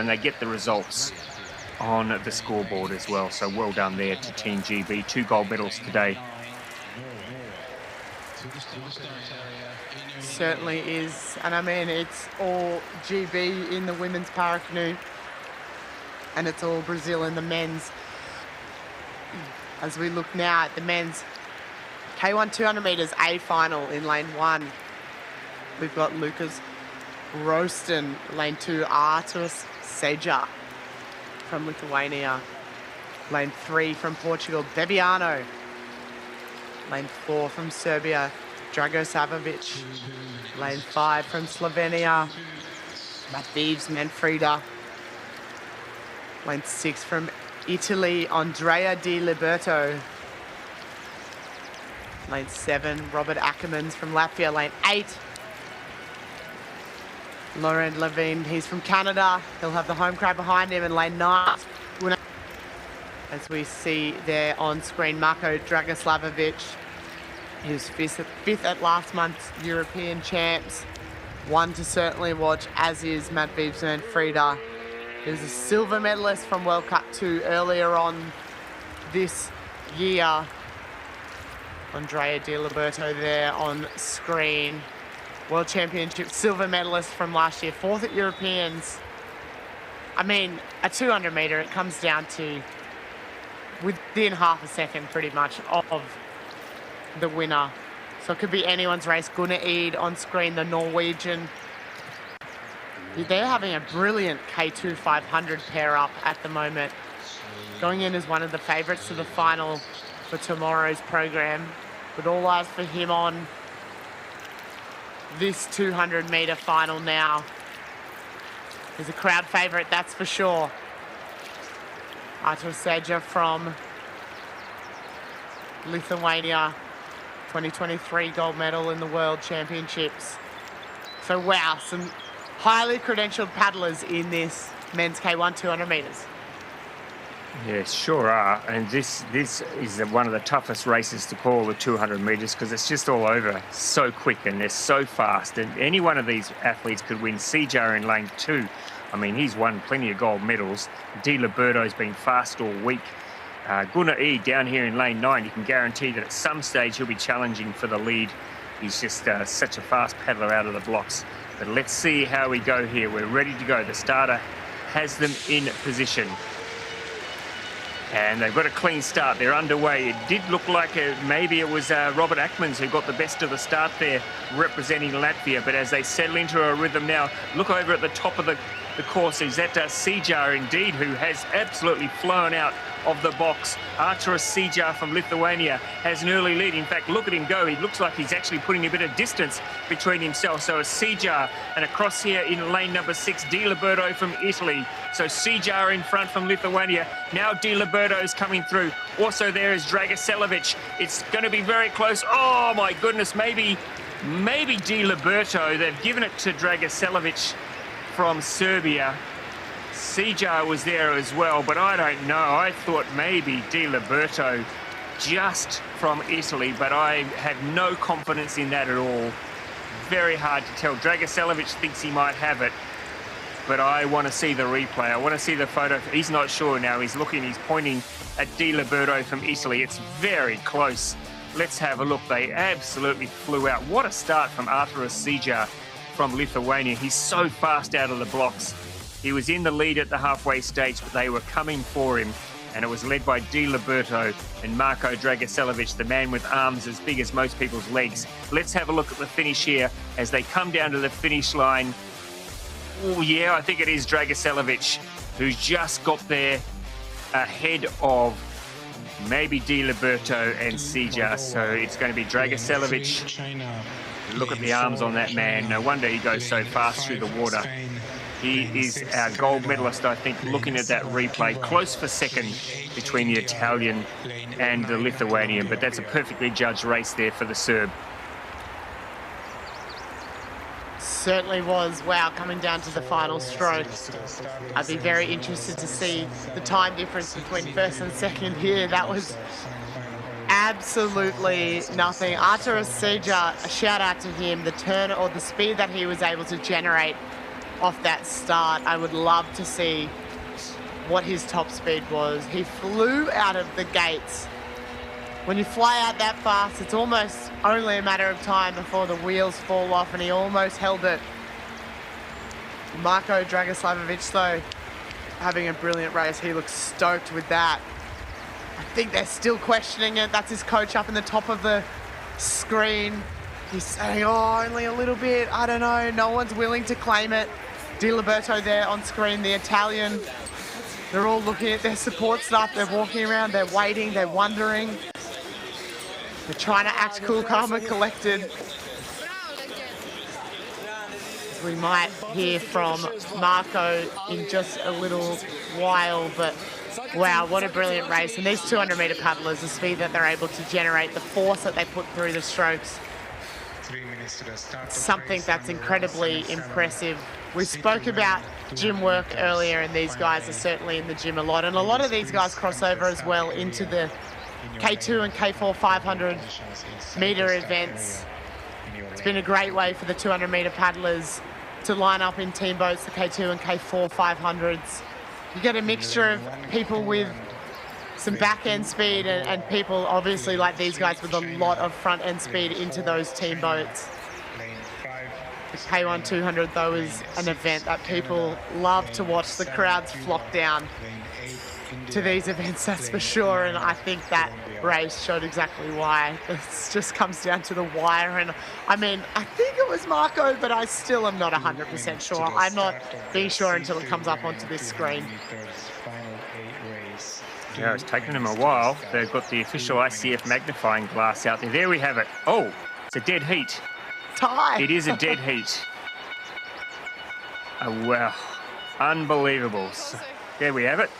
and they get the results on the scoreboard as well. So well done there to Team GB. 2 gold medals today. Certainly is. And I mean, it's all GB in the women's para-canoe, and it's all Brazil in the men's. As we look now at the men's K1 200 metres A final in lane 1, we've got Lucas Roaston. Lane 2, ARTURAS SEJA from Lithuania. Lane 3 from Portugal, Bebiano. Lane 4 from Serbia, DRAGOSAVLJEVIC. Lane 5 from Slovenia, Matthews Manfreda. Lane 6 from Italy, Andrea Di Liberto. Lane 7, Robert Ackermans from Latvia. Lane 8, Laurent Levine, he's from Canada. He'll have the home crowd behind him. And lane 9, as we see there on screen, MARKO Dragosavljevic. He was fifth at last month's European champs. One to certainly watch, as is Matthews Manfreda. He was a silver medalist from World Cup 2 earlier on this year. Andrea Di Liberto there on screen. World Championship silver medalist from last year, 4th at Europeans. I mean, a 200 metre, it comes down to within half a second pretty much of the winner. So it could be anyone's race. Gunnar Eid on screen, the Norwegian. They're having a brilliant K2 500 pair up at the moment. Going in as one of the favourites to the final for tomorrow's program. But all eyes for him on this 200 metre final now. He's a crowd favourite, that's for sure. ARTURAS SEJA from Lithuania, 2023 gold medal in the World Championships. So wow, some highly credentialed paddlers in this men's K1 200 metres. Yes, sure are. And this is one of the toughest races to call, the 200 metres, because it's just all over so quick and they're so fast. And any one of these athletes could win. SEJA in lane 2. I mean, he's won plenty of gold medals. Di Liberto's been fast all week. Gunnar Eid down here in lane 9, you can guarantee that at some stage he'll be challenging for the lead. He's just such a fast paddler out of the blocks. But let's see how we go here. We're ready to go. The starter has them in position. And they've got a clean start. They're underway. It did look like maybe it was Robert Ackermans who got the best of the start there, representing Latvia. But as they settle into a rhythm now, look over at the top of the course. Is that SEJA indeed, who has absolutely flown out of the box. ARTURAS SEJA from Lithuania has an early lead. In fact, look at him go. He looks like he's actually putting a bit of distance between himself. So a SEJA, and across here in lane number 6, Di Liberto from Italy. So SEJA in front from Lithuania. Now Di Liberto's coming through. Also there is Dragosavljevic. It's going to be very close. Oh my goodness, maybe Di Liberto. They've given it to Dragosavljevic from Serbia. SEJA was there as well, but I don't know. I thought maybe Di Liberto just from Italy, but I had no confidence in that at all. Very hard to tell. Dragosavljevic thinks he might have it, but I want to see the replay. I want to see the photo. He's not sure now. He's looking, he's pointing at Di Liberto from Italy. It's very close. Let's have a look. They absolutely flew out. What a start from ARTURAS SEJA from Lithuania. He's so fast out of the blocks. He was in the lead at the halfway stage, but they were coming for him. And it was led by Di Liberto and MARKO Dragosavljevic, the man with arms as big as most people's legs. Let's have a look at the finish here as they come down to the finish line. Oh yeah, I think it is Dragosavljevic who's just got there ahead of maybe Di Liberto and SEJA. So it's going to be Dragosavljevic. Look at the arms on that man. No wonder he goes so fast through the water. He is our gold medalist, I think, looking at that replay. Close for second between the Italian and the Lithuanian, but that's a perfectly judged race there for the Serb. Certainly was. Wow, coming down to the final stroke. I'd be very interested to see the time difference between first and second here. That was absolutely nothing. ARTURAS SEJA, a shout out to him. The turn or the speed that he was able to generate off that start. I would love to see what his top speed was. He flew out of the gates. When you fly out that fast, it's almost only a matter of time before the wheels fall off, and he almost held it. Marko Dragosavljevic, though, having a brilliant race. He looks stoked with that. I think they're still questioning it. That's his coach up in the top of the screen. He's saying, oh, only a little bit. I don't know. No one's willing to claim it. LIBERTO there on screen, the Italian. They're all looking at their support staff. They're walking around. They're waiting. They're wondering. They're trying to act cool, calm and collected. We might hear from Marko in just a little while, but wow, what a brilliant race. And these 200-metre paddlers, the speed that they're able to generate, the force that they put through the strokes, something that's incredibly impressive. We spoke about gym work earlier, and these guys are certainly in the gym a lot. And a lot of these guys cross over as well into the K2 and K4 500-metre events. It's been a great way for the 200-metre paddlers to line up in team boats, the K2 and K4 500s. You get a mixture of people with some back-end speed and people, obviously, like these guys with a lot of front-end speed into those team boats. The K1 200, though, is an event that people love to watch. The crowds flock down to these events, that's for sure, and I think that race showed exactly why. It just comes down to the wire, and I mean, I think it was Marko, but I still am not 100% sure. I'm not being sure until it comes up onto this screen. Yeah, it's taken them a while. They've got the official ICF magnifying glass out there. There we have it. Oh, it's a dead heat. Tie. It is a dead heat. Oh, wow. Unbelievable. So, there we have it.